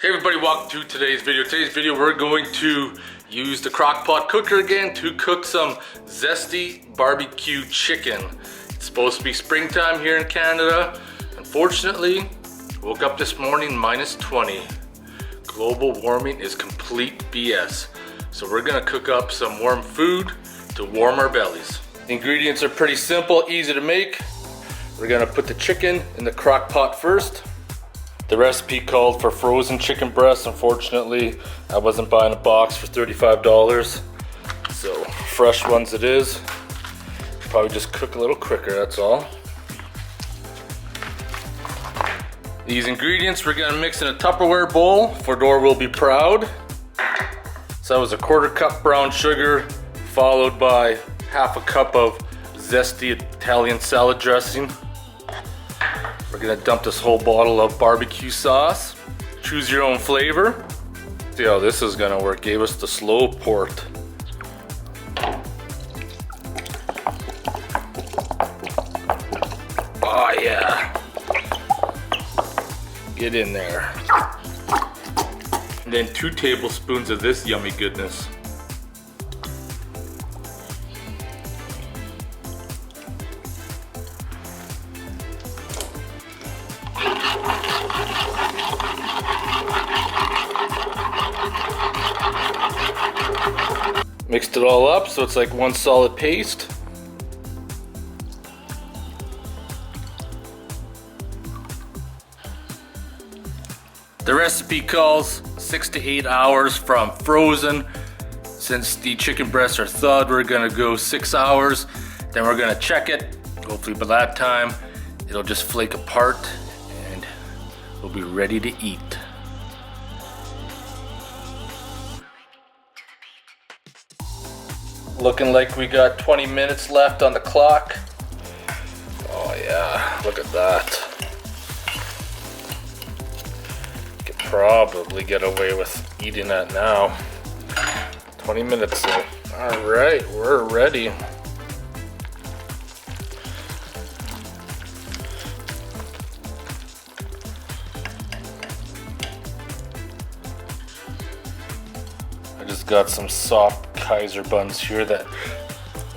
Hey everybody, welcome to today's video. Today's video we're going to use the crock pot cooker again to cook some Zesty BBQ chicken. It's supposed to be springtime here in Canada. Unfortunately, woke up this morning -20. Global warming is complete BS. So we're gonna cook up some warm food to warm our bellies. The ingredients are pretty simple, easy to make. We're gonna put the chicken in the crock pot first. The recipe called for frozen chicken breasts. Unfortunately, I wasn't buying a box for $35. So fresh ones it is. Probably just cook a little quicker, that's all. These ingredients we're gonna mix in a Tupperware bowl. Fedor will be proud. So that was a 1/4 cup brown sugar, followed by 1/2 cup of Zesty Italian salad dressing. We're gonna dump this whole bottle of barbecue sauce. Choose your own flavor. See how this is gonna work. Gave us the slow port. Oh yeah. Get in there. And then 2 tablespoons of this yummy goodness. Mixed it all up so it's like one solid paste. The recipe calls 6 to 8 hours from frozen. Since the chicken breasts are thawed, we're gonna go 6 hours. Then we're gonna check it. Hopefully by that time, it'll just flake apart and we'll be ready to eat. Looking like we got 20 minutes left on the clock. Oh yeah, look at that. Could probably get away with eating that now. 20 minutes though. All right, we're ready. I just got some soft Kaiser buns here that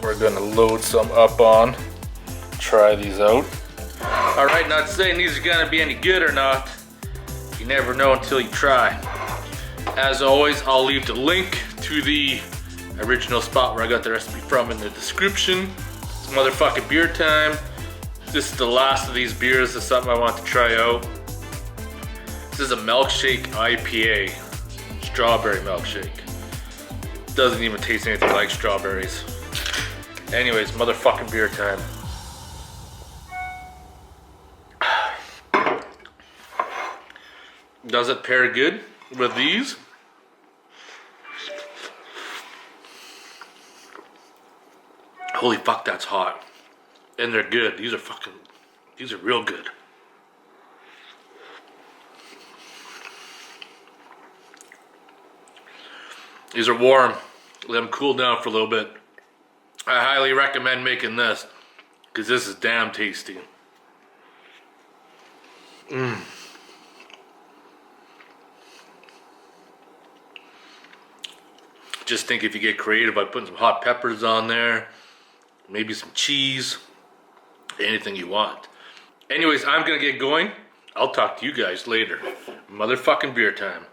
we're gonna load some up on. Try these out. All right, not saying these are gonna be any good or not. You never know until you try. As always, I'll leave the link to the original spot where I got the recipe from in the description. It's motherfucking beer time. This is the last of these beers. This is something I want to try out. This is a milkshake IPA. Strawberry milkshake. Doesn't even taste anything like strawberries. Anyways, motherfucking beer time. Does it pair good with these? Holy fuck, that's hot. And they're good. These are real good. These are warm. Let them cool down for a little bit. I highly recommend making this because this is damn tasty. Just think if you get creative by putting some hot peppers on there, maybe some cheese, anything you want. Anyways, I'm gonna get going. I'll talk to you guys later. Motherfucking beer time.